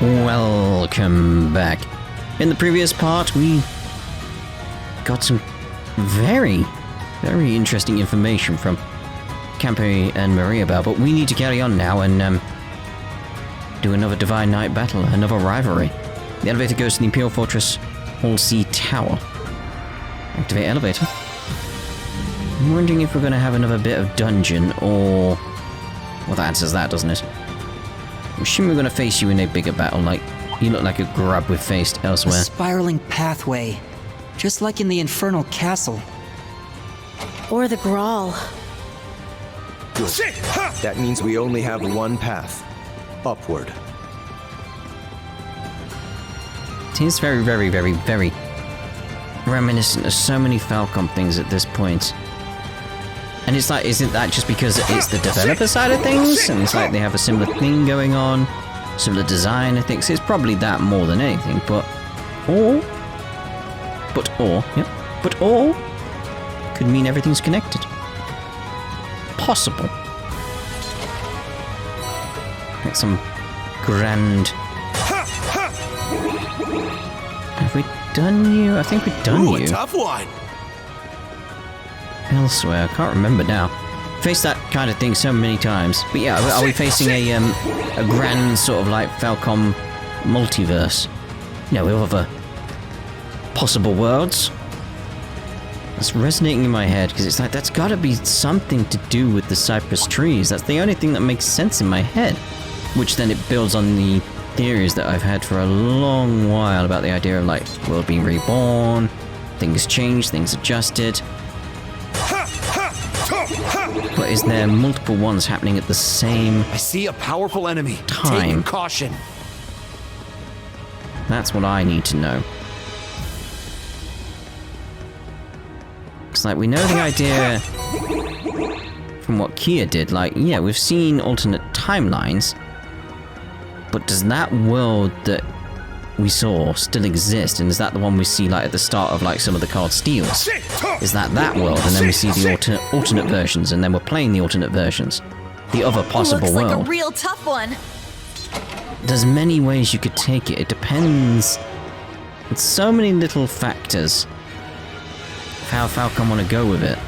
Welcome back. In the previous part, we got some very interesting information from Campe and Mariabel, but we need to carry on now and do another Divine Knight battle, another rivalry. The elevator goes to the Imperial Fortress Hall C Tower. Activate elevator. I'm wondering if we're going to have another bit of dungeon, or... well, that answers that, doesn't it? I'm assuming we're going to face you in a bigger battle, like, you look like a grub we've faced elsewhere. A spiraling pathway, just like in the Infernal Castle. Or the Grawl. Good. That means we only have one path. Upward. It is very reminiscent of so many Falcom things at this point. And it's like, isn't that just because it's the developer side of things? And it's like they have a similar thing going on, similar design, I think. So it's probably that more than anything, but or could mean everything's connected. Possible. Like some grand... Have we done you? I think we've done you. A tough one. Elsewhere, I can't remember now. Faced that kind of thing so many times. But yeah, are we facing a grand sort of like Falcom multiverse? No, with other possible worlds? That's resonating in my head, because it's like, that's gotta be something to do with the cypress trees. That's the only thing that makes sense in my head. Which then it builds on the theories that I've had for a long while about the idea of like, world being reborn, things changed, things adjusted. But is there multiple ones happening at the same I see a powerful enemy. time? Take caution. That's what I need to know. It's like we know the idea from what Kia did. Like, yeah, we've seen alternate timelines, but does that world that we saw still exist? And is that the one we see like at the start of like some of the card steals? Is that world? And then we see the alternate versions, and then we're playing the alternate versions. The other possible Looks world. like a real tough one. There's many ways you could take it. It depends. It's so many little factors of how Falcom want to go with it.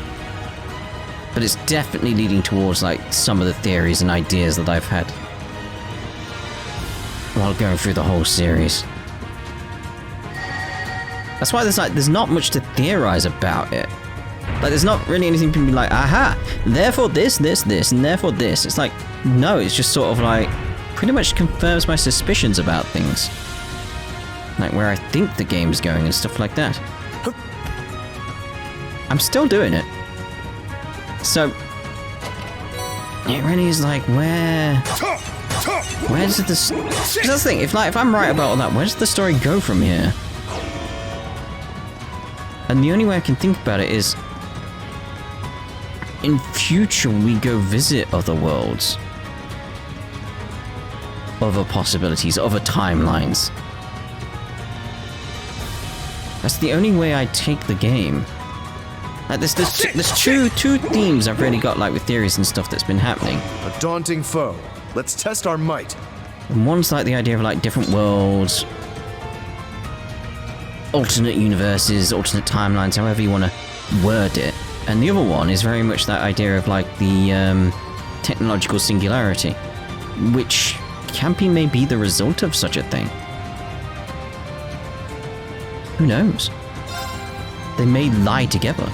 But it's definitely leading towards like some of the theories and ideas that I've had while going through the whole series. That's why there's not much to theorize about it. Like, there's not really anything to be like, aha, therefore this, and therefore this. It's like, no, it's just sort of like, pretty much confirms my suspicions about things. Like where I think the game's going and stuff like that. I'm still doing it. So, it really is like, where's this? That's the thing. If I'm right about all that, where does the story go from here? And the only way I can think about it is, in future we go visit other worlds, other possibilities, other timelines. That's the only way I take the game. Like there's two themes I've really got like with theories and stuff that's been happening. A daunting foe. Let's test our might. And one's like the idea of like different worlds, alternate universes, alternate timelines, however you want to word it. And the other one is very much that idea of like the technological singularity, which Campi may be the result of such a thing. Who knows? They may lie together.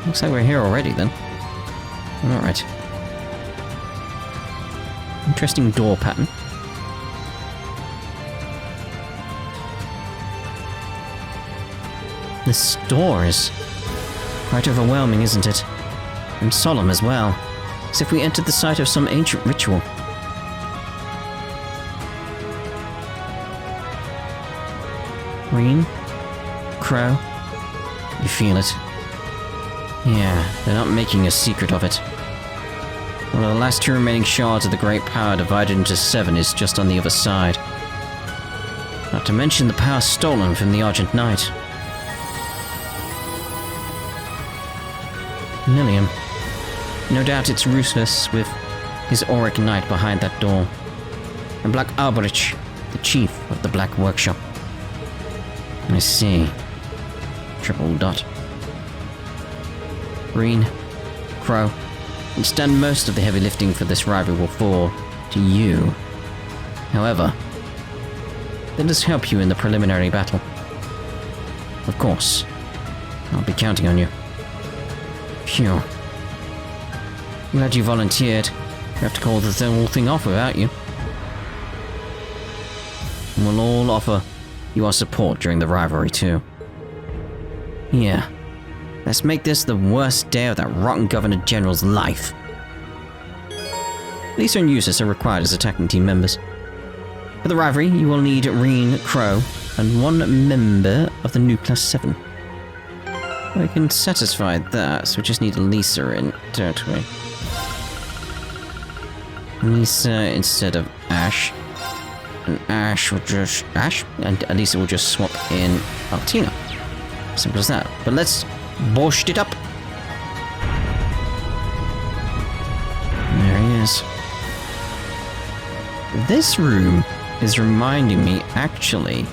Looks like we're here already then. Alright. Interesting door pattern. This door is quite overwhelming, isn't it? And solemn as well. As if we entered the site of some ancient ritual. Rean? Crow? You feel it? Yeah, they're not making a secret of it. One of the last two remaining shards of the great power divided into 7 is just on the other side. Not to mention the power stolen from the Argent Knight. Millium. No doubt it's ruthless with his auric knight behind that door. And Black Alberich, the chief of the Black Workshop. I see. Triple dot. Rean, Crow, instead most of the heavy lifting for this rivalry will fall to you. However, let us help you in the preliminary battle. Of course, I'll be counting on you. Phew. Glad you volunteered. We have to call the whole thing off without you. And we'll all offer you our support during the rivalry too. Yeah. Let's make this the worst day of that rotten Governor General's life. Lisa and Eustace are required as attacking team members. For the rivalry, you will need Rean, Crow, and one member of the new Class VII. We can satisfy that, so we just need Lisa in, don't we? Lisa instead of Ash. And Ash will just... Ash? And Lisa will just swap in Altina. Simple as that. But let's borscht it up. There he is. This room is reminding me, actually,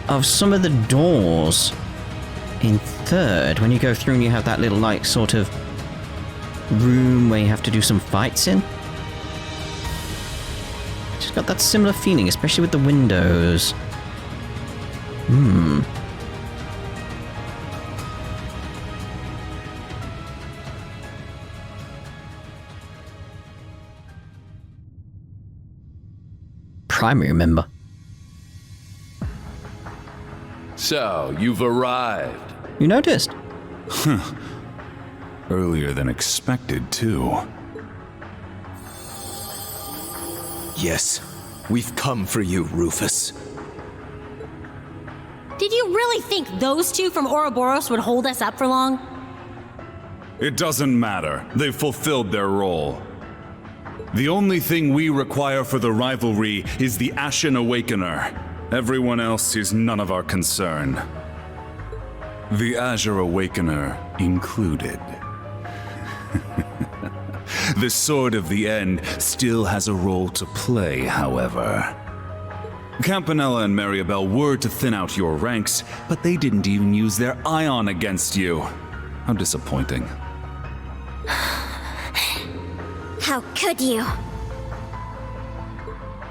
of some of the doors in 3rd, when you go through and you have that little, like, sort of room where you have to do some fights in. Just got that similar feeling, especially with the windows. Primary member. So, you've arrived. You noticed? Earlier than expected, too. Yes, we've come for you, Rufus. Did you really think those two from Ouroboros would hold us up for long? It doesn't matter. They've fulfilled their role. The only thing we require for the rivalry is the Ashen Awakener. Everyone else is none of our concern. The Azure Awakener included. The Sword of the End still has a role to play, however. Campanella and Maribel were to thin out your ranks, but they didn't even use their ion against you. How disappointing. How could you?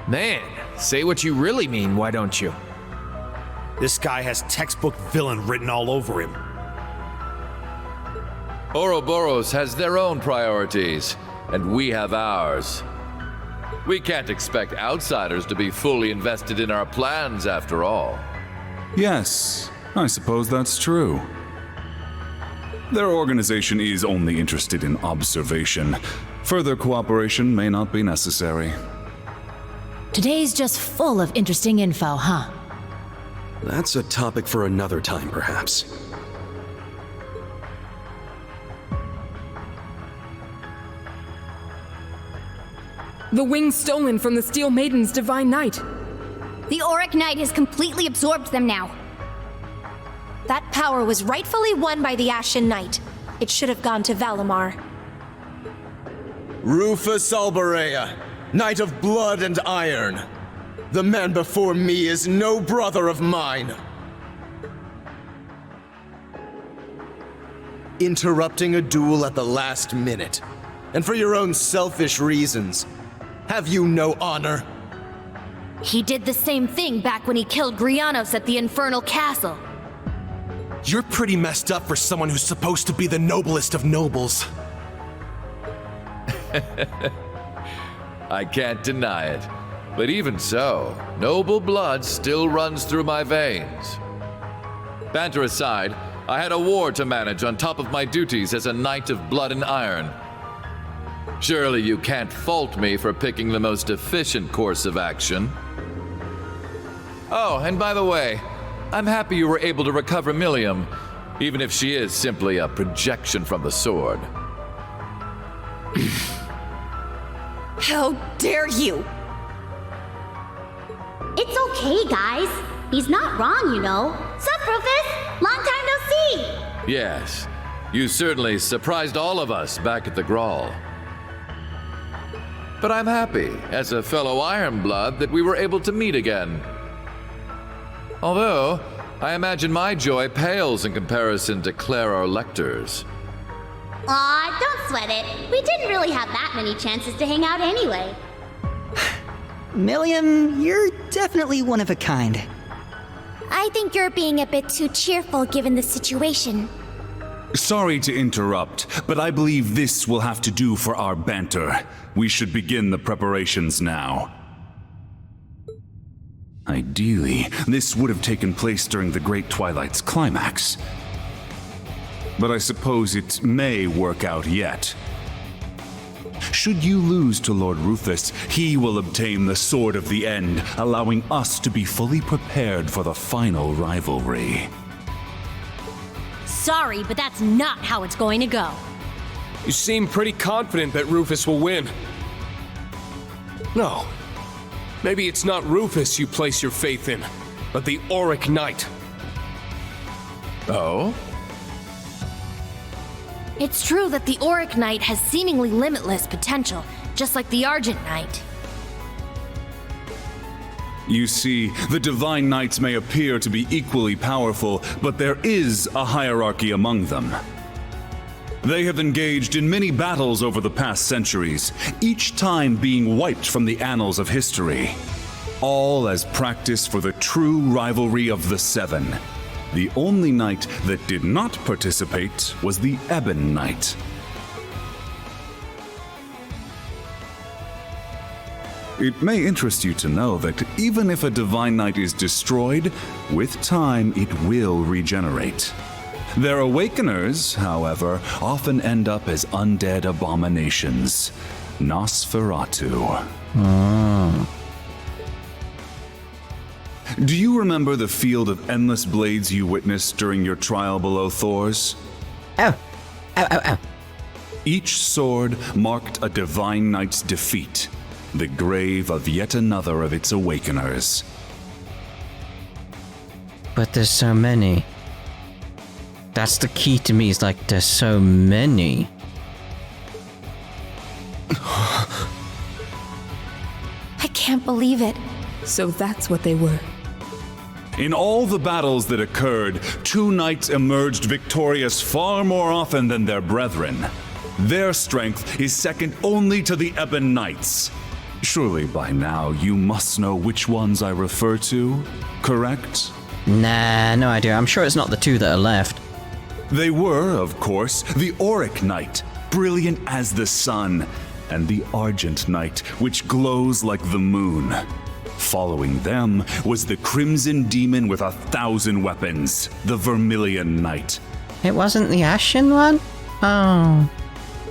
Man, say what you really mean, why don't you? This guy has textbook villain written all over him. Ouroboros has their own priorities, and we have ours. We can't expect outsiders to be fully invested in our plans, after all. Yes, I suppose that's true. Their organization is only interested in observation. Further cooperation may not be necessary. Today's just full of interesting info, huh? That's a topic for another time, perhaps. The wings stolen from the Steel Maiden's Divine Knight. The Auric Knight has completely absorbed them now. That power was rightfully won by the Ashen Knight. It should have gone to Valimar. Rufus Alberich, Knight of Blood and Iron. The man before me is no brother of mine. Interrupting a duel at the last minute, and for your own selfish reasons. Have you no honor? He did the same thing back when he killed Grianos at the Infernal Castle. You're pretty messed up for someone who's supposed to be the noblest of nobles. I can't deny it. But even so, noble blood still runs through my veins. Banter aside, I had a war to manage on top of my duties as a Knight of Blood and Iron. Surely you can't fault me for picking the most efficient course of action. Oh, and by the way, I'm happy you were able to recover Milliam, even if she is simply a projection from the sword. How dare you! It's okay, guys. He's not wrong, you know. Sup, Rufus? Long time no see! Yes, you certainly surprised all of us back at the Grawl. but I'm happy, as a fellow Ironblood, that we were able to meet again. Although, I imagine my joy pales in comparison to Clara Lecter's. Aw, don't sweat it. We didn't really have that many chances to hang out anyway. Milliam, you're definitely one of a kind. I think you're being a bit too cheerful given the situation. Sorry to interrupt, but I believe this will have to do for our banter. We should begin the preparations now. Ideally, this would have taken place during the Great Twilight's climax. But I suppose it may work out yet. Should you lose to Lord Rufus, he will obtain the Sword of the End, allowing us to be fully prepared for the final rivalry. Sorry, but that's not how it's going to go. You seem pretty confident that Rufus will win. No. Maybe it's not Rufus you place your faith in, but the Auric Knight. Oh? It's true that the Auric Knight has seemingly limitless potential, just like the Argent Knight. You see, the Divine Knights may appear to be equally powerful, but there is a hierarchy among them. They have engaged in many battles over the past centuries, each time being wiped from the annals of history. All as practice for the true rivalry of the Seven. The only knight that did not participate was the Ebon Knight. It may interest you to know that even if a Divine Knight is destroyed, with time it will regenerate. Their awakeners, however, often end up as undead abominations. Nosferatu. Do you remember the field of endless blades you witnessed during your trial below Thor's? Ow. Ow, ow, ow. Each sword marked a Divine Knight's defeat, the grave of yet another of its awakeners. But there's so many. That's the key to me, is like, there's so many. I can't believe it. So that's what they were. In all the battles that occurred, two knights emerged victorious far more often than their brethren. Their strength is second only to the Ebon Knights. Surely by now you must know which ones I refer to, correct? Nah, no idea. I'm sure it's not the two that are left. They were, of course, the Auric Knight, brilliant as the sun, and the Argent Knight, which glows like the moon. Following them was the Crimson Demon with 1,000 weapons, the Vermilion Knight. It wasn't the Ashen one? Oh.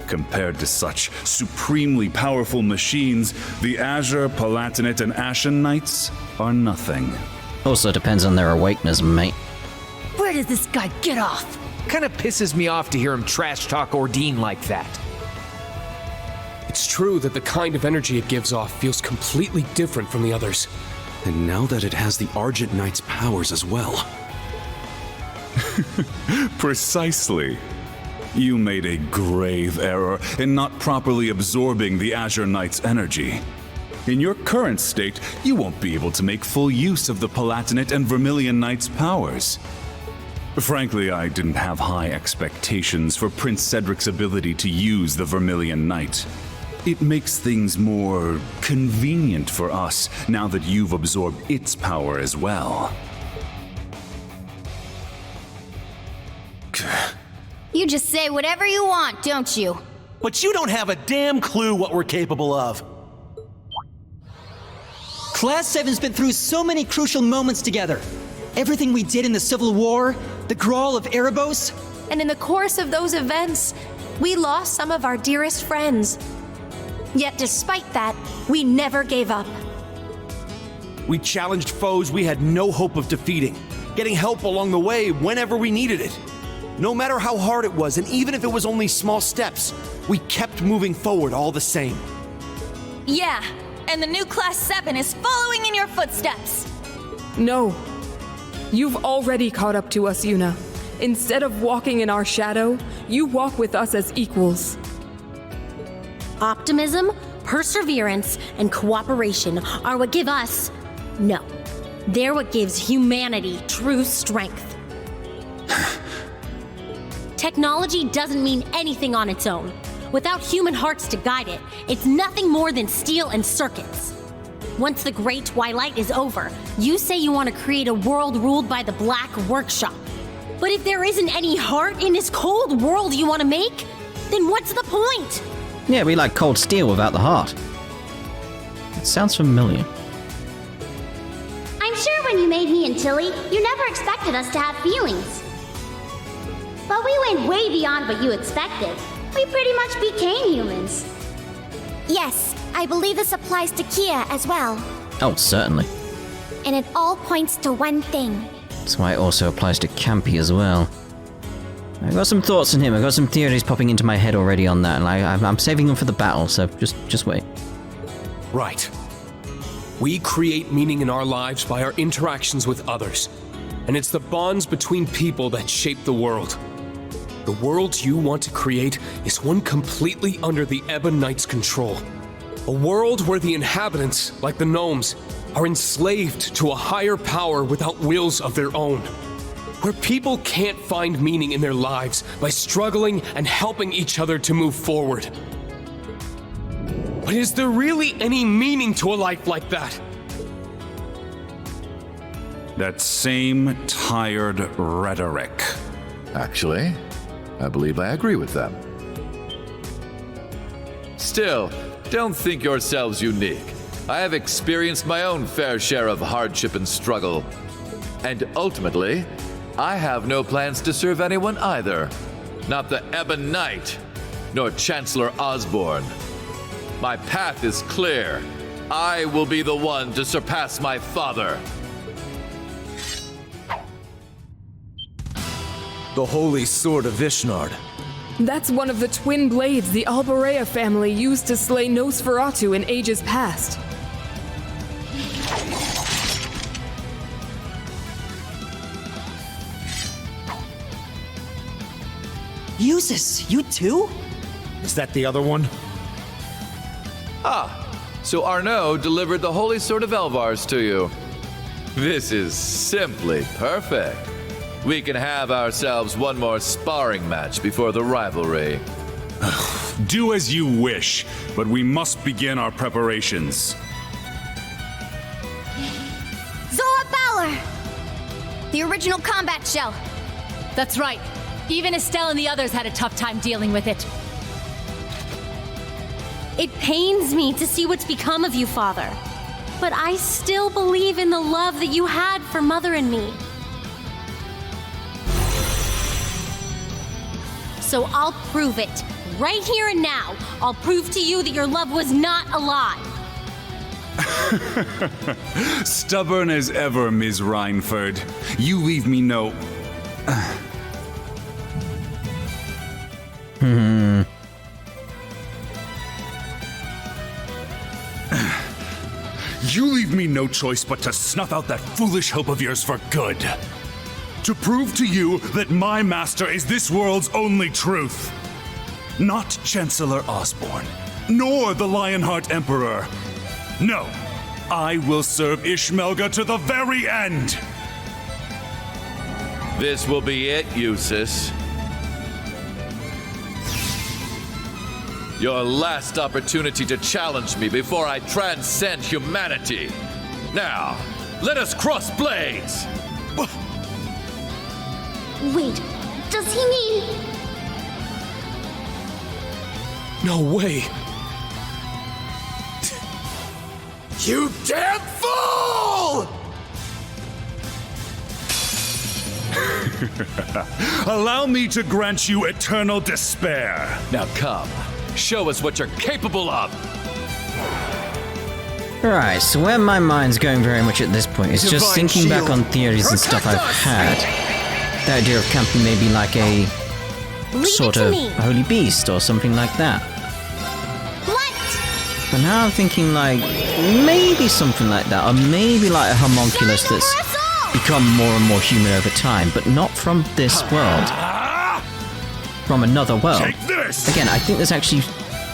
Compared to such supremely powerful machines, the Azure, Palatinate, and Ashen Knights are nothing. Also depends on their awakeners, mate. Where does this guy get off? Kinda pisses me off to hear him trash talk Ordine like that. It's true that the kind of energy it gives off feels completely different from the others. And now that it has the Argent Knight's powers as well. Precisely. You made a grave error in not properly absorbing the Azure Knight's energy. In your current state, you won't be able to make full use of the Palatinate and Vermilion Knight's powers. Frankly, I didn't have high expectations for Prince Cedric's ability to use the Vermilion Knight. It makes things more convenient for us now that you've absorbed its power as well. You just say whatever you want, don't you? But you don't have a damn clue what we're capable of. Class VII's been through so many crucial moments together. Everything we did in the Civil War, the Grawl of Erebos. And in the course of those events, we lost some of our dearest friends. Yet despite that, we never gave up. We challenged foes we had no hope of defeating, getting help along the way whenever we needed it. No matter how hard it was, and even if it was only small steps, we kept moving forward all the same. Yeah, and the new Class VII is following in your footsteps. No. You've already caught up to us, Yuna. Instead of walking in our shadow, you walk with us as equals. Optimism, perseverance and cooperation are what give us... No. They're what gives humanity true strength. Technology doesn't mean anything on its own. Without human hearts to guide it, it's nothing more than steel and circuits. Once the Great Twilight is over, you say you want to create a world ruled by the Black Workshop. But if there isn't any heart in this cold world you want to make, then what's the point? Yeah, we like cold steel without the heart. It sounds familiar. I'm sure when you made me and Tilly, you never expected us to have feelings. But we went way beyond what you expected. We pretty much became humans. Yes, I believe this applies to Kia as well. Oh, certainly. And it all points to one thing. That's why it also applies to Campy as well. I got some thoughts on him. I got some theories popping into my head already on that, and I'm saving them for the battle. So just wait. Right. We create meaning in our lives by our interactions with others, and it's the bonds between people that shape the world. The world you want to create is one completely under the Ebon Knight's control. A world where the inhabitants, like the gnomes, are enslaved to a higher power without wills of their own. Where people can't find meaning in their lives by struggling and helping each other to move forward. But is there really any meaning to a life like that? That same tired rhetoric. Actually, I believe I agree with them. Still, don't think yourselves unique. I have experienced my own fair share of hardship and struggle. And ultimately, I have no plans to serve anyone either. Not the Ebon Knight, nor Chancellor Osborne. My path is clear. I will be the one to surpass my father. The Holy Sword of Vishnard. That's one of the twin blades the Alberea family used to slay Nosferatu in ages past. Eustace, you too? Is that the other one? Ah, so Arnaud delivered the Holy Sword of Elvars to you. This is simply perfect. We can have ourselves one more sparring match before the rivalry. Do as you wish, but we must begin our preparations. Zora Balor! The original combat shell. That's right. Even Estelle and the others had a tough time dealing with it. It pains me to see what's become of you, Father. But I still believe in the love that you had for Mother and me. So I'll prove it. Right here and now, I'll prove to you that your love was not a lie. Stubborn as ever, Ms. Reinford. You leave me no... You leave me no choice but to snuff out that foolish hope of yours for good. To prove to you that my master is this world's only truth. Not Chancellor Osborne, nor the Lionheart Emperor. No, I will serve Ishmelga to the very end. This will be it, Eustace. Your last opportunity to challenge me before I transcend humanity. Now, let us cross blades! Wait, does he mean... No way. You damn fool! Allow me to grant you eternal despair. Now come, show us what you're capable of! Alright, so where my mind's going very much at this point is just Divine thinking back shield. on theories and stuff I've had. The idea of camping maybe like a sort of holy beast or something like that. What? But now I'm thinking like maybe something like that, or maybe like a homunculus that's become more and more human over time, but not from this world. From another world. Take this! Again, I think there's actually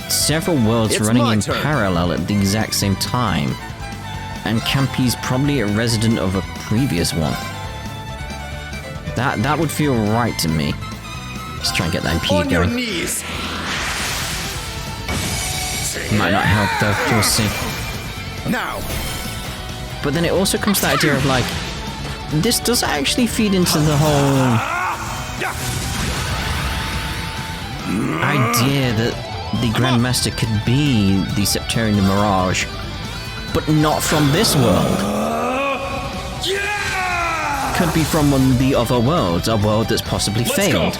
several worlds It's running my in turn. parallel at the exact same time. And Campy's probably a resident of a previous one. That would feel right to me. Let's try and get that impede On your going. knees. Might not help though, we'll see. Now. But then it also comes to the idea of like, this does actually feed into the whole idea that the Grandmaster could be the Septarian Mirage, but not from this world. Could be from one of the other worlds, a world that's possibly failed.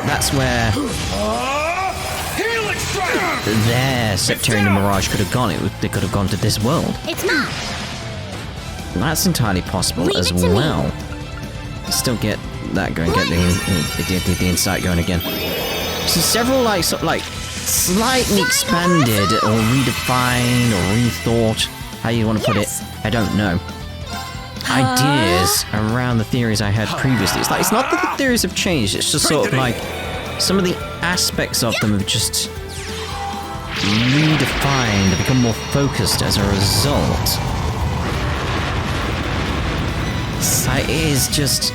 That's where their Septarian Mirage could have gone. They could have gone to this world. It's not. That's entirely possible Leave as it to me. well. Still get that going, get the insight going again. So several like slightly expanded or redefined or rethought, how you want to put it, I don't know. Ideas around the theories I had previously. It's not that the theories have changed, it's just sort of like some of the aspects of them have just redefined and become more focused as a result. So it is just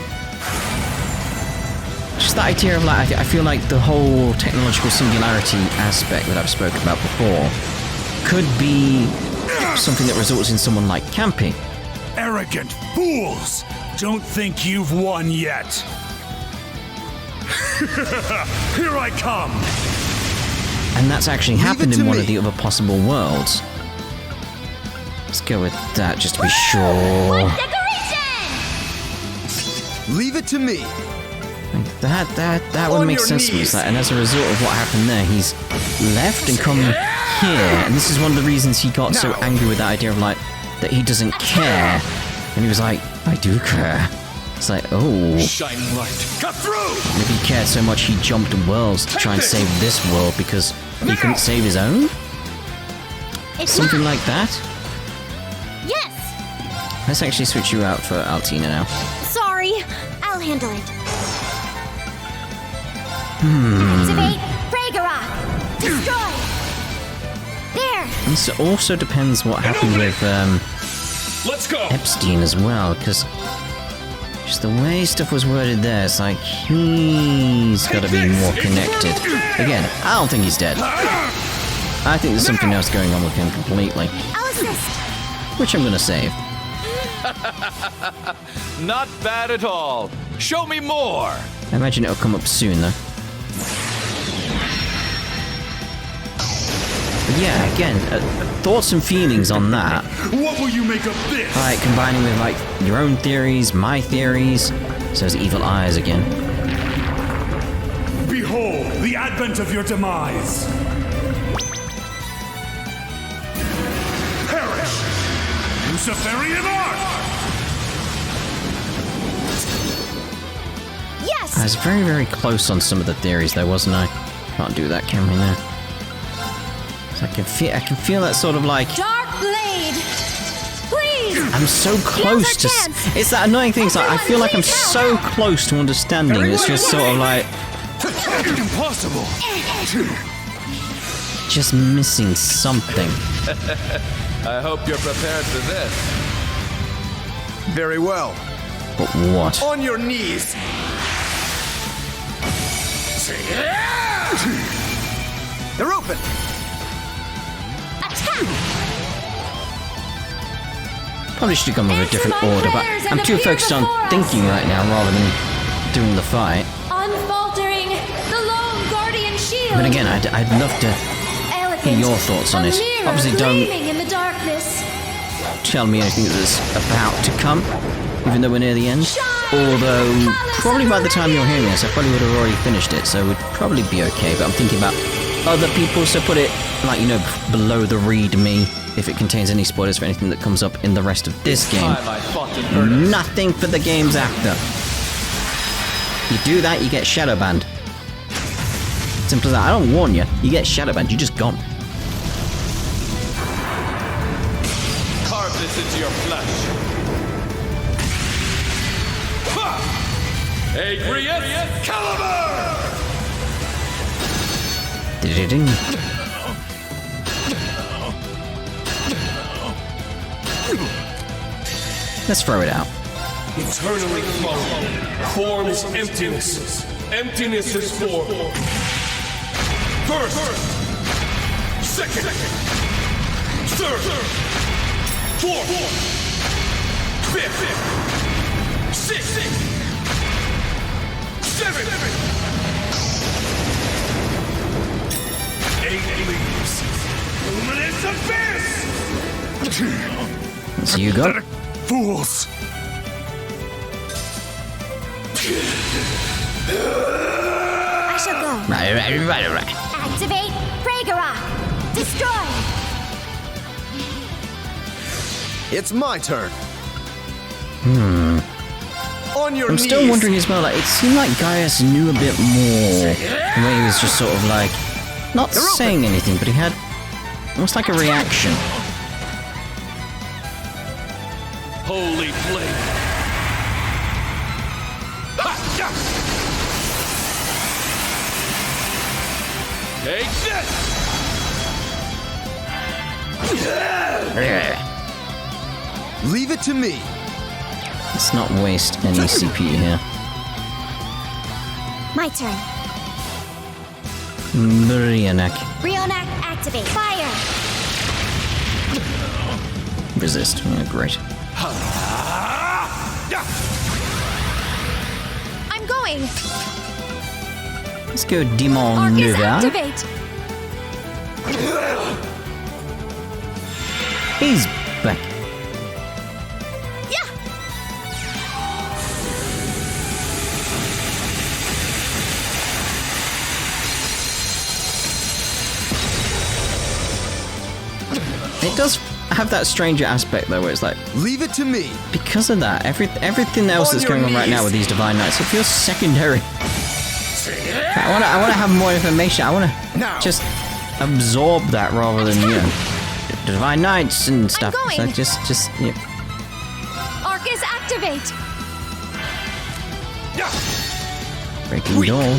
the idea of like, I feel like the whole technological singularity aspect that I've spoken about before could be something that results in someone like Campy. Arrogant fools! Don't think you've won yet. Here I come! And that's actually happened in one of the other possible worlds. Let's go with that just to be sure. Leave it to me. That would make sense to me. And as a result of what happened there, he's left and come here. And this is one of the reasons he got so angry with that idea of like, that he doesn't care. And he was like, I do care. It's like, oh. Shining light, cut through! Maybe he cared so much he jumped worlds to try and save this world because he couldn't save his own? Something like that? Yes! Let's actually switch you out for Altina now. Sorry, I'll handle it. Activate Ragnarok! Destroy! There! This also depends what happened with Let's go! Epstein as well, because just the way stuff was worded there, it's like he's got to be more connected. Again, I don't think he's dead. I think there's something else going on with him completely. I'll assist! Which I'm going to save. Not bad at all. Show me more. I imagine it'll come up soon, though. But yeah, again, thoughts and feelings on that. What will you make of this? Like, combining with, like, your own theories, my theories. So there's evil eyes again. Behold the advent of your demise. Perish! Luciferian art! Yes! I was very, very close on some of the theories, though, wasn't I? Can't do that, can we now? So I can feel that sort of like. Dark Blade! Please! I'm so close to. It's that annoying thing. It's like I feel like I'm so close to understanding. It's just sort of like. Impossible! Just missing something. I hope you're prepared for this. Very well. But what? On your knees. They're open. Probably should have gone with a different order, but I'm too focused on thinking right now rather than doing the fight. Unfaltering, the lone guardian shield. But again, I'd love to hear your thoughts on it. Obviously, don't in the darkness. tell me anything that's about to come, even though we're near the end. Although, probably by the time you're hearing this, I probably would have already finished it, so it would probably be okay. But I'm thinking about other people, so put it, like, you know, below the read-me, if it contains any spoilers for anything that comes up in the rest of this game. Nothing for the games after. You do that, you get shadow banned. Simple as that. I don't warn you, you get shadow banned, you're just gone. Carve this into your flesh. Agrius Calvard! Ding. Let's throw it out. Eternally flowing. Form is emptiness. Emptiness is form. First. Second. Third. Fourth. Fifth. Sixth. Seventh. 8 leaves. Luminous abyss! So you go. Fools! I shall go. Right. Activate Fragora. Destroy. It's my turn. On your I'm knees. still wondering as well, like, it seemed like Gaius knew a bit more. The way he was just sort of like, not saying anything, but he had almost like a reaction. Holy flame! Take this! Leave it to me. Let's not waste any CPU here. My turn. Rionak. Rionak, activate. Fire. Resist. Yeah, great. I'm going. Let's go Demon Arc is Nova. activate. He's back. Yeah. It does have that stranger aspect though, where it's like, leave it to me. Because of that, everything else that's going on right now with these Divine Knights, it feels secondary. I want to have more information. I want to just absorb that rather than, you know, Divine Knights and stuff. I'm So going. just yeah. Arc is activate. Breaking door.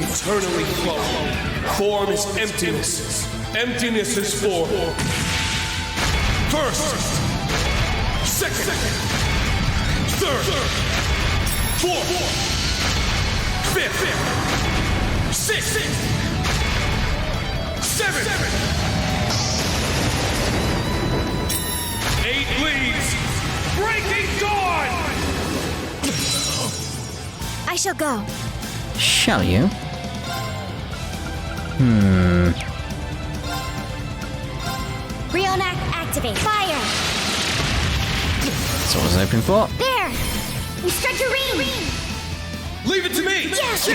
Eternally flowing. Form is emptiness. Emptiness is form. First. Second. Third. Fourth. Fifth. Sixth. Seventh. 8 leaves. Breaking dawn. I shall go. Shall you? Rionak, activate. Fire. That's what I was hoping for. There. We strike your Rean. Leave it to me. Yes.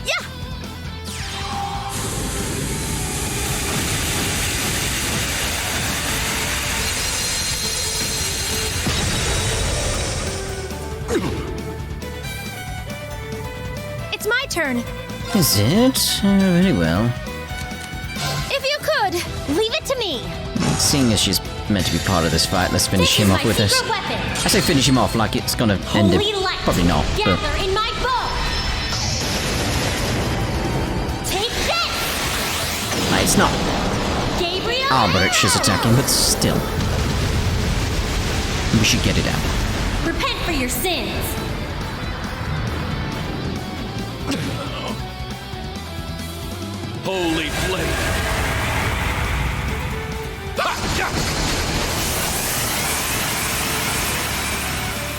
Yeah. It's my turn. Is it? Very well. If you could, leave it to me. Seeing as she's meant to be part of this fight, let's finish him off with this. Secret weapon. I say finish him off like it's gonna end Holy him. light. Probably not. But Gather in my bow. Take this. like, it's not Gabriel. Alberich is attacking, but still. We should get it out. Repent for your sins. Holy flame.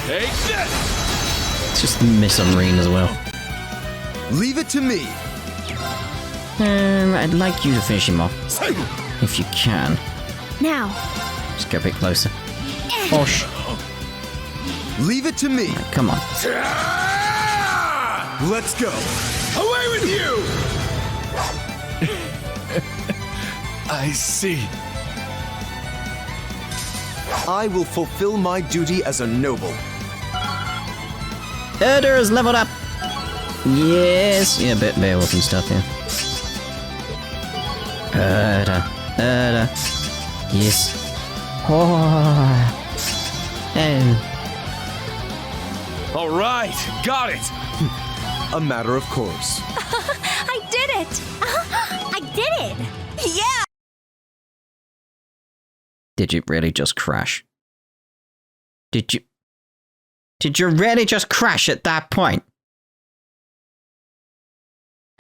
Take this. It's just the miss on Rean as well. Leave it to me. I'd like you to finish him off. If you can. Now. Just go a bit closer. Osh. Leave it to me. Right, come on. Let's go. Away with you! I see. I will fulfill my duty as a noble. Erder is leveled up. Yes. Yeah, a bit Beowulf and stuff, yeah. Erder. Yes. Oh. All right, got it. A matter of course. I did it! I did it! Yeah! Did you really just crash? Did you really just crash at that point?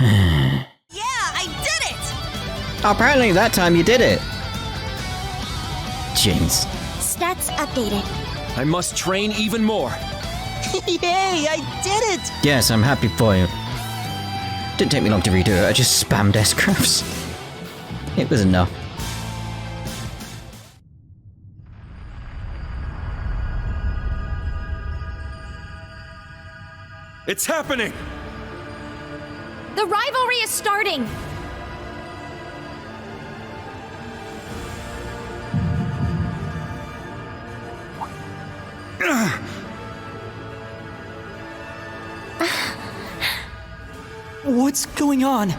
Yeah, I did it! Apparently that time you did it. Jeez. Stats updated. I must train even more. Yay, I did it! Yes, I'm happy for you. Didn't take me long to redo it, I just spammed S-crafts. It was enough. It's happening! The rivalry is starting! What's going on?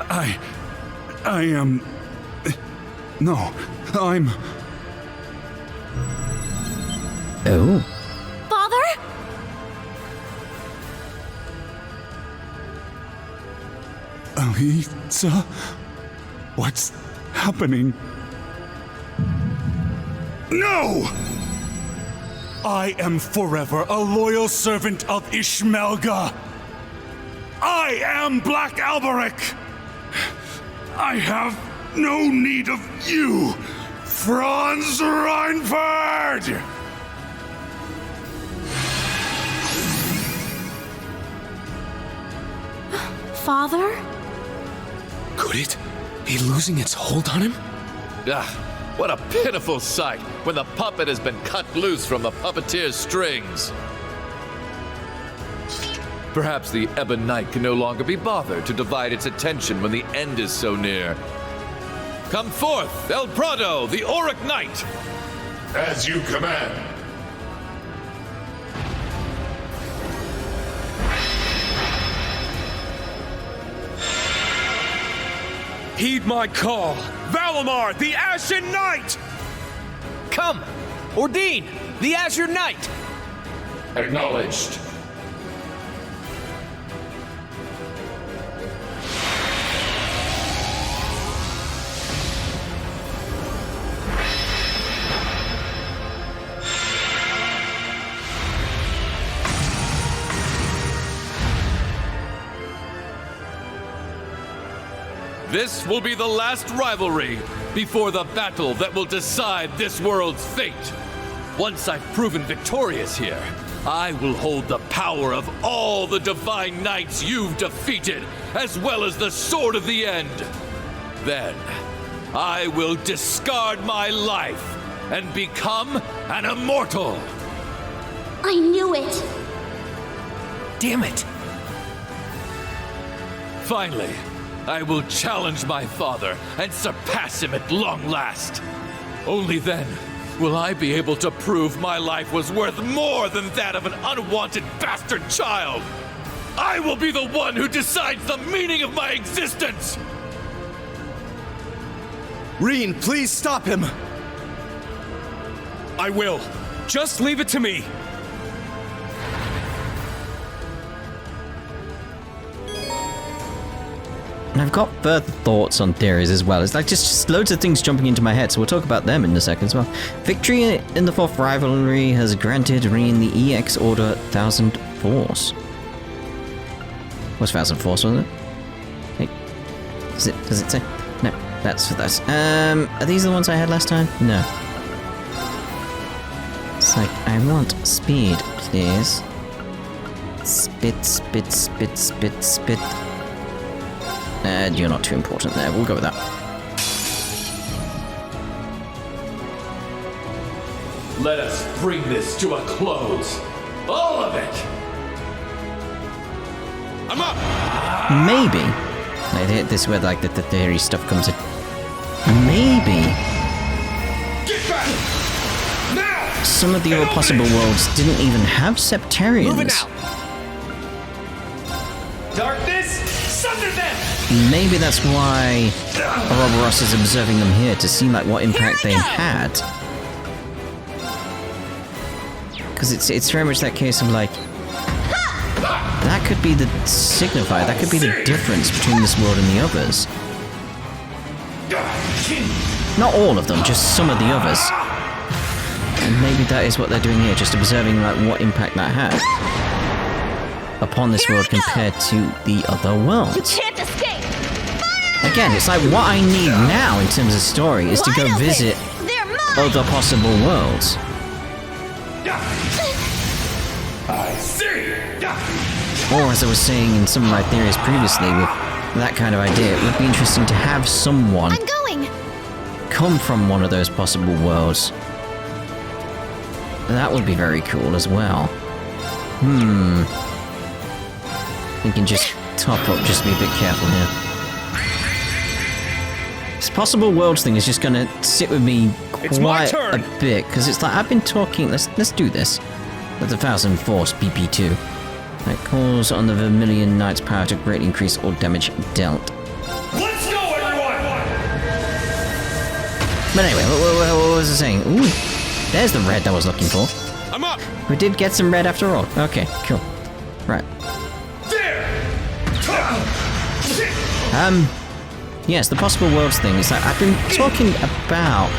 I am... No, I'm... Oh. Father? Alisa? What's happening? No! I am forever a loyal servant of Ishmelga. I am Black Alberich. I have no need of you, Franz Reinford! Father? Could it be losing its hold on him? Ah, what a pitiful sight when the puppet has been cut loose from the puppeteer's strings. Perhaps the Ebon Knight can no longer be bothered to divide its attention when the end is so near. Come forth, El Prado, the Auric Knight! As you command. Heed my call! Valimar, the Ashen Knight! Come! Ordine, the Azure Knight! Acknowledged. This will be the last rivalry before the battle that will decide this world's fate. Once I've proven victorious here, I will hold the power of all the divine knights you've defeated, as well as the Sword of the End. Then, I will discard my life and become an immortal. I knew it. Damn it! Finally, I will challenge my father and surpass him at long last. Only then will I be able to prove my life was worth more than that of an unwanted bastard child. I will be the one who decides the meaning of my existence. Rean, please stop him. I will. Just leave it to me. And I've got further thoughts on theories as well. It's like just loads of things jumping into my head, so we'll talk about them in a second as well. Victory in the 4th rivalry has granted Rian the EX Order 1000 Force. What's 1000 Force, wasn't it? Hey. Does it say? No, that's for those. Are these the ones I had last time? No. It's like, I want speed, please. Spit, spit, spit, spit, spit. You're not too important there. We'll go with that. Let us bring this to a close. All of it! I'm up! Maybe. This is where like the theory stuff comes in. Maybe. Get back! Now! Some of the other possible worlds didn't even have Septarians. Moving out! Darkness, sunder them! Maybe that's why Ouroboros is observing them here to see like what impact they had. Because it's very much that case of like, that could be the signifier, that could be the difference between this world and the others. Not all of them, just some of the others. And maybe that is what they're doing here, just observing like what impact that has upon this world compared to the other worlds. You can't escape! Again, it's like what I need now in terms of story is to go visit other possible worlds. I see. Or as I was saying in some of my theories previously, with that kind of idea, it would be interesting to have someone come from one of those possible worlds. That would be very cool as well. We can just top up, just be a bit careful here. This possible worlds thing is just gonna sit with me quite a bit, because it's like, I've been talking, let's do this. With the 1000 Force BP2. That calls on the Vermilion Knight's power to greatly increase all damage dealt. Let's go, everyone! But anyway, what was I saying? Ooh, there's the red I was looking for. I'm up! We did get some red after all. Okay, cool. Right. Yes, the possible worlds thing is that I've been talking about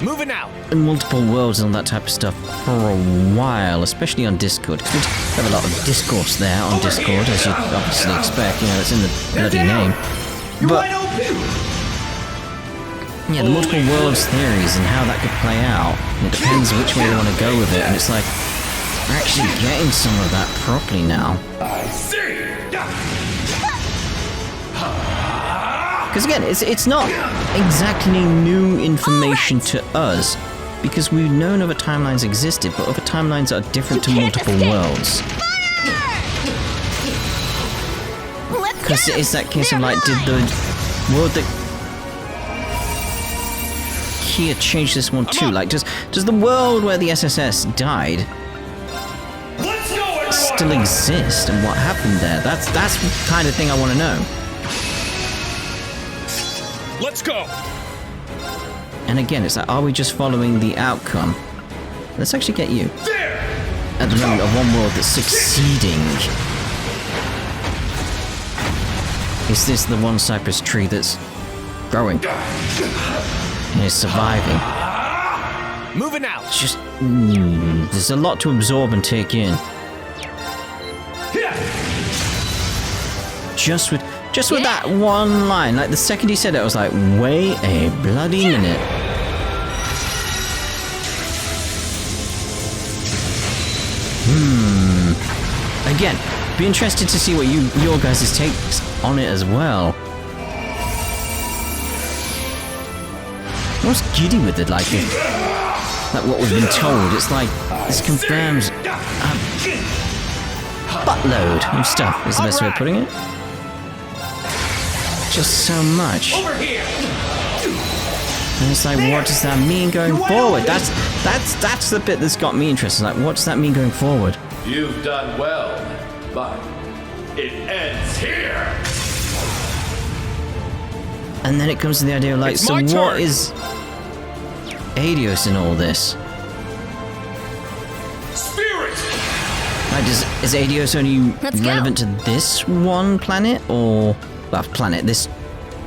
moving out and multiple worlds and all that type of stuff for a while, especially on Discord. Because we have a lot of discourse there on Discord, as you'd obviously expect. You know, it's in the bloody name. But yeah, the multiple worlds theories and how that could play out. It depends which way they want to go with it, and it's like we're actually getting some of that properly now. I see. Because again, it's not exactly new information to us, because we've known other timelines existed, but other timelines are different to multiple worlds. Because it's that case of like, did the world that Kia change this one too? Like, does the world where the SSS died still exist, and what happened there? That's the kind of thing I want to know. Let's go! And again, it's like, are we just following the outcome? Let's actually get you. At the moment of one world that's succeeding. Is this the one cypress tree that's growing? And is surviving? Moving out! It's just... there's a lot to absorb and take in. Just with that one line, like the second he said it, I was like, wait a bloody minute. Again, be interested to see what your guys' takes on it as well. What's giddy with it, like what we've been told? It's like this confirms a buttload of stuff. Is the best way of putting it. Just so much. Over here. And it's like, what does that mean going forward? That's the bit that's got me interested. Like, what does that mean going forward? You've done well, but it ends here. And then it comes to the idea of like, so what is Adios in all this? Spirit. Like, is Adios only relevant to this one planet, or planet, this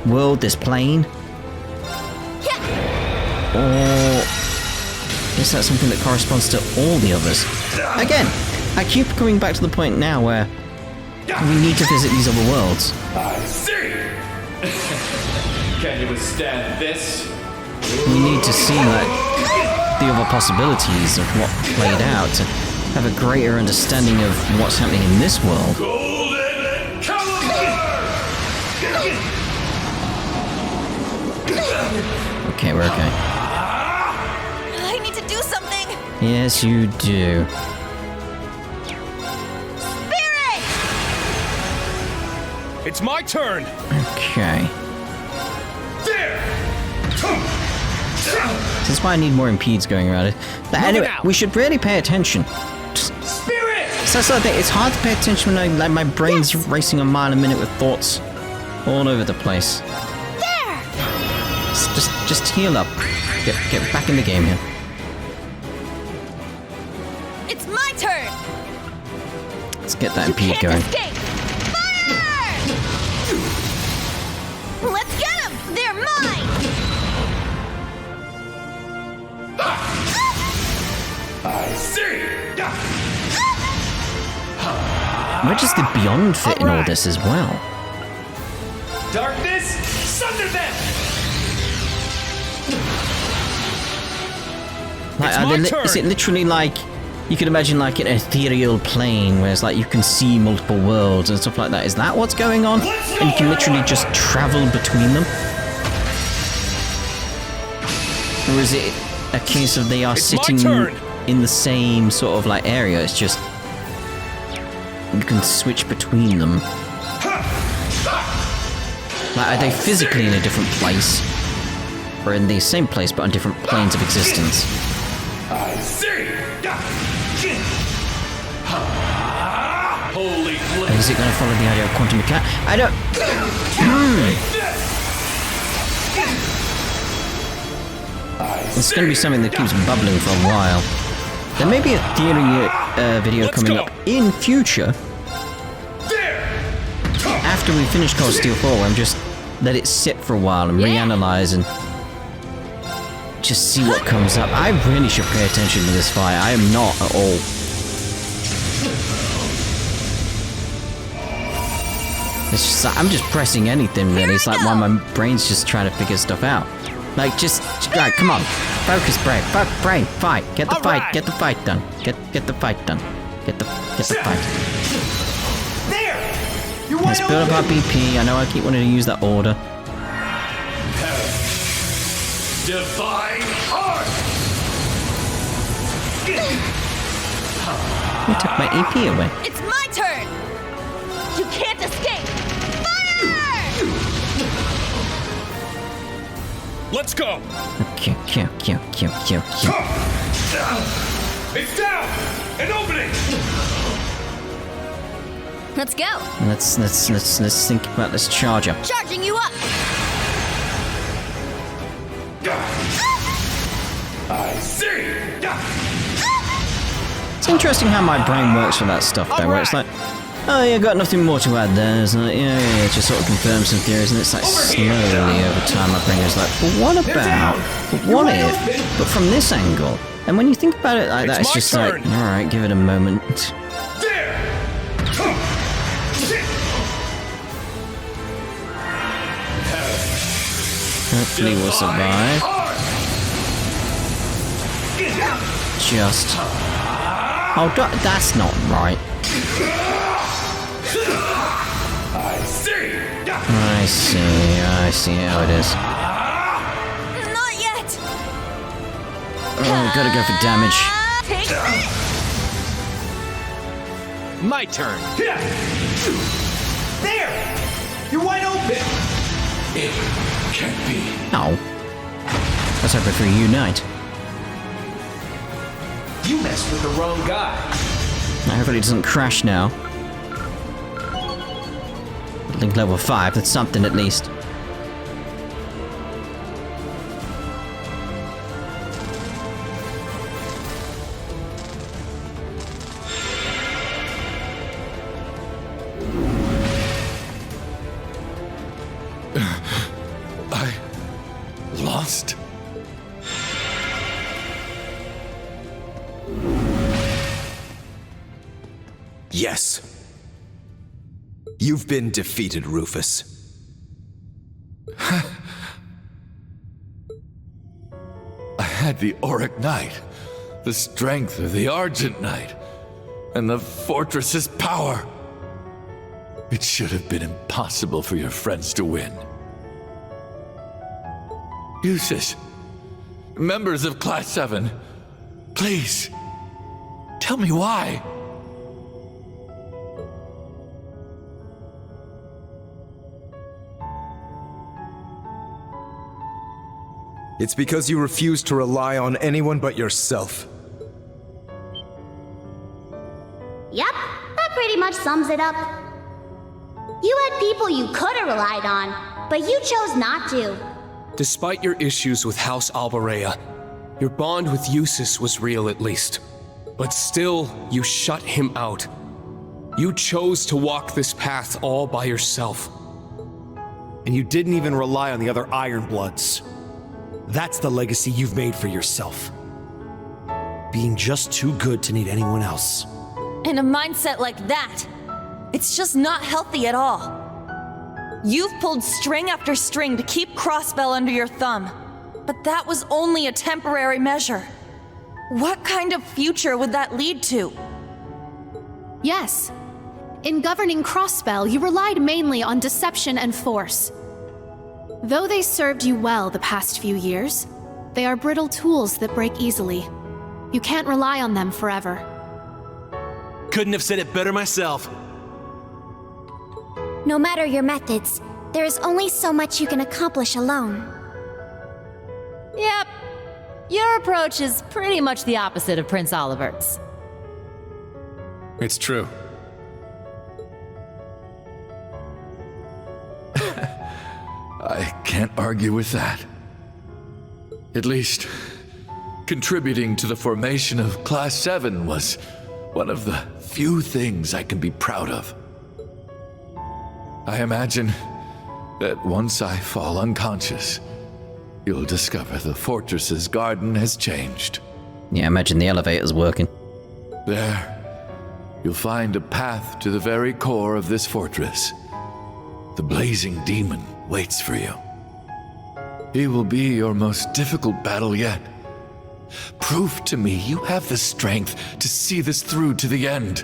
world, this plane? Or is that something that corresponds to all the others? Again, I keep coming back to the point now where we need to visit these other worlds. I see. Can you withstand this? We need to see like the other possibilities of what played out to have a greater understanding of what's happening in this world. Golden Calvard. Okay, we're okay. I need to do something! Yes, you do. Spirit! It's my turn! Okay. This is why I need more impedes going around it. But anyway, we should really pay attention. Spirit! So that's the thing. It's hard to pay attention when my brain's racing a mile a minute with thoughts all over the place. There! Just heal up. Get back in the game here. Let's get that impede going. Escape! Fire! Let's get them! They're mine! I see! Where does the Beyond fit in all this as well? Darkness, sunder them! Like, is it literally like, you could imagine like an ethereal plane where it's like you can see multiple worlds and stuff like that? Is that what's going on? And you can literally just travel between them? Or is it a case of they are sitting in the same sort of like area? It's just you can switch between them. Like, are they physically in a different place? Or in the same place but on different planes of existence? I see! Holy flip! Is it going to follow the idea of quantum mechanics? I don't... It's going to be something that keeps bubbling for a while. There may be a theory video coming up in future. After we finish Cold Steel 4, I'm just let it sit for a while and reanalyze and just see what comes up. I really should pay attention to this fight. I am not at all. It's just like, I'm just pressing anything really. It's like while my brain's just trying to figure stuff out. Like just right, come on. Focus, brain, brain, fight. Get the fight, get the fight done. Get the fight done. Get the fight. Let's build up our BP. I know I keep wanting to use that order. Divine Heart! You took my EP away. It's my turn! You can't escape! Fire! Let's go! Okay. It's down! An opening! Let's go! Let's think about this charger. Charging you up! I see! It's interesting how my brain works for that stuff though, where it's like, oh yeah, got nothing more to add there. It's like, yeah, just sort of confirm some theories, and it's like slowly over time my brain is like, but what about, but what if, but from this angle? And when you think about it like that, it's just like, alright, give it a moment. Hopefully we'll survive. Just... Oh, that's not right. I see how it is. Not yet! Oh, gotta go for damage. Take this! My turn. There! You're wide open! It can't be. No. Let's hope for a unite. You messed with the wrong guy. Now, hopefully it doesn't crash now. Link level 5, that's something at least. I lost. Yes. You've been defeated, Rufus. I had the Auric Knight, the strength of the Argent Knight, and the fortress's power. It should have been impossible for your friends to win. Usus, members of Class 7, please, tell me why. It's because you refuse to rely on anyone but yourself. Yep, that pretty much sums it up. You had people you could have relied on, but you chose not to. Despite your issues with House Alberea, your bond with Usus was real at least. But still, you shut him out. You chose to walk this path all by yourself. And you didn't even rely on the other Ironbloods. That's the legacy you've made for yourself. Being just too good to need anyone else. And a mindset like that, it's just not healthy at all. You've pulled string after string to keep Crossbell under your thumb, but that was only a temporary measure. What kind of future would that lead to? Yes. In governing Crossbell, you relied mainly on deception and force. Though they served you well the past few years, they are brittle tools that break easily. You can't rely on them forever. Couldn't have said it better myself. No matter your methods, there is only so much you can accomplish alone. Yep. Your approach is pretty much the opposite of Prince Oliver's. It's true. I can't argue with that. At least, contributing to the formation of Class VII was one of the few things I can be proud of. I imagine that once I fall unconscious, you'll discover the fortress's garden has changed. Yeah, imagine the elevator's working. There, you'll find a path to the very core of this fortress. The blazing demon waits for you. He will be your most difficult battle yet. Prove to me you have the strength to see this through to the end.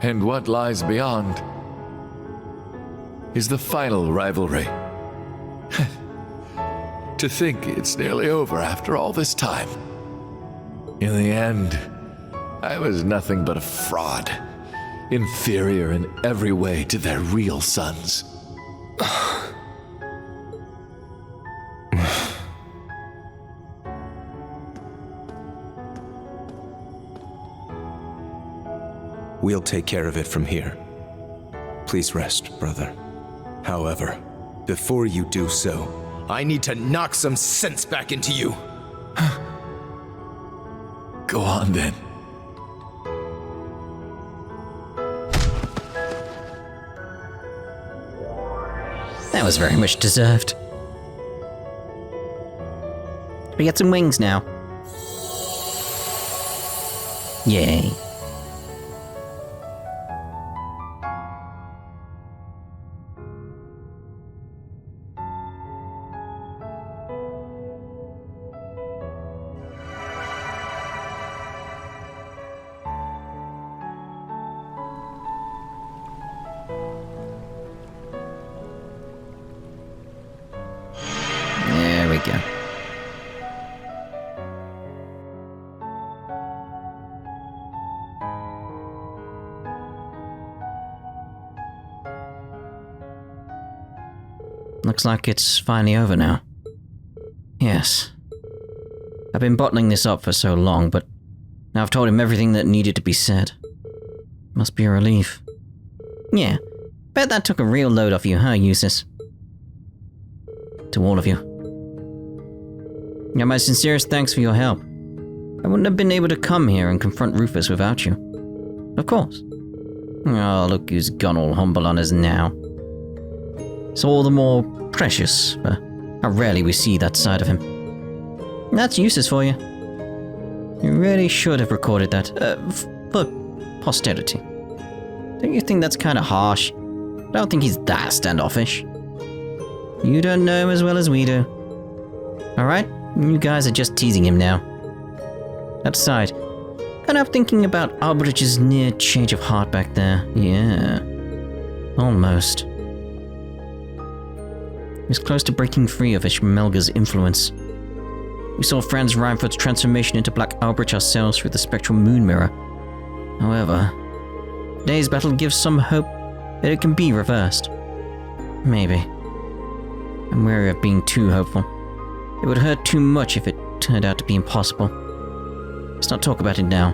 And what lies beyond is the final rivalry. To think it's nearly over after all this time. In the end, I was nothing but a fraud, inferior in every way to their real sons. We'll take care of it from here. Please rest, brother. However, before you do so, I need to knock some sense back into you. Go on then. That was very much deserved. We get some wings now. Yay. There we go. Looks like it's finally over now. Yes. I've been bottling this up for so long, but now I've told him everything that needed to be said. Must be a relief. Yeah, bet that took a real load off you, huh, Eustace? To all of you. My sincerest thanks for your help. I wouldn't have been able to come here and confront Rufus without you. Of course. Oh, look who's gone all humble on us now. It's all the more precious for how rarely we see that side of him. That's Eustace for you. You really should have recorded that, for posterity. Don't you think that's kind of harsh? I don't think he's that standoffish. You don't know him as well as we do. Alright? You guys are just teasing him now. That aside, kind of thinking about Alberich's near change of heart back there. Yeah. Almost. He was close to breaking free of Ishmelga's influence. We saw Franz Reinfeld's transformation into Black Alberich ourselves through the spectral moon mirror. However, today's battle gives some hope that it can be reversed. Maybe. I'm wary of being too hopeful. It would hurt too much if it turned out to be impossible. Let's not talk about it now.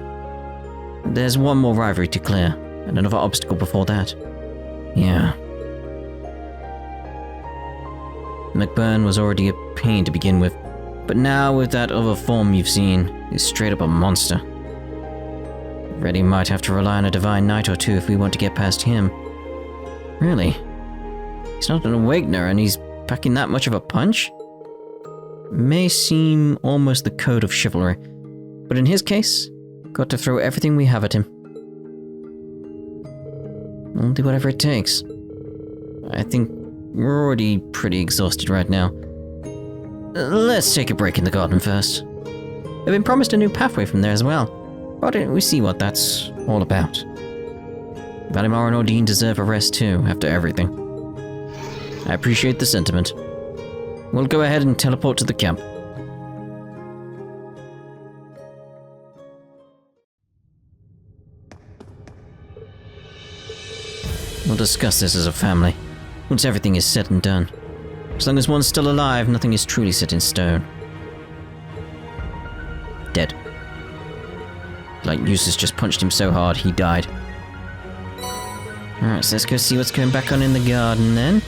There's one more rivalry to clear, and another obstacle before that. Yeah. McBurn was already a pain to begin with, but now with that other form you've seen, he's straight up a monster. Reddy might have to rely on a Divine Knight or two if we want to get past him. Really? He's not an Awakener and he's packing that much of a punch? May seem almost the code of chivalry, but in his case, got to throw everything we have at him. We'll do whatever it takes. I think we're already pretty exhausted right now. Let's take a break in the garden first. I've been promised a new pathway from there as well. Why don't we see what that's all about? Valimar and Ordine deserve a rest too, after everything. I appreciate the sentiment. We'll go ahead and teleport to the camp. We'll discuss this as a family, once everything is said and done. As long as one's still alive, nothing is truly set in stone. Dead. Like Eustace just punched him so hard, he died. Alright, so let's go see what's going back on in the garden then.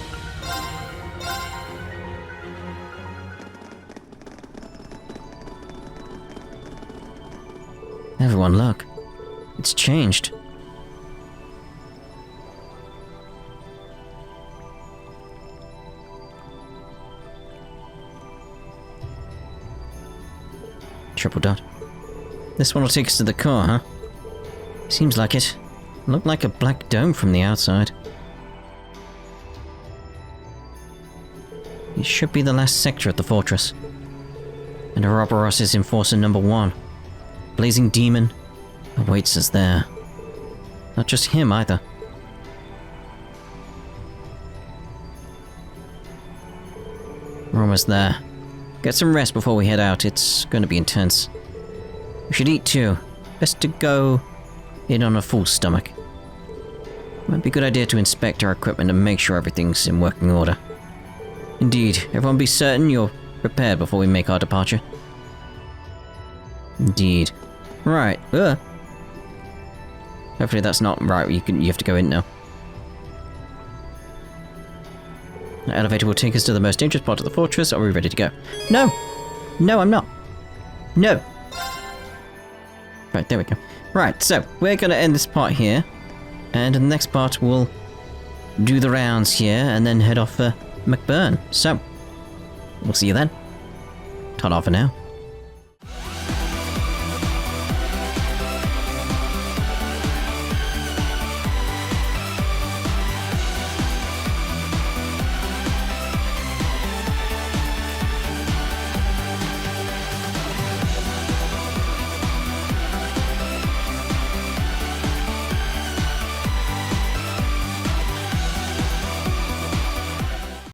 Everyone, look. It's changed. Triple dot. This one will take us to the core, huh? Seems like it. Looked like a black dome from the outside. It should be the last sector of the fortress. And Ouroboros' enforcer number 1. Blazing Demon awaits us there. Not just him either. We're almost there. Get some rest before we head out, it's going to be intense. We should eat too. Best to go in on a full stomach. Might be a good idea to inspect our equipment and make sure everything's in working order. Indeed, everyone be certain you're prepared before we make our departure. Indeed. Right, hopefully that's not right, you have to go in now. The elevator will take us to the most dangerous part of the fortress. Are we ready to go? No! No, I'm not. No! Right, there we go. Right, so, we're gonna end this part here. And in the next part, we'll do the rounds here, and then head off for McBurn. So, we'll see you then. Ta-da for now.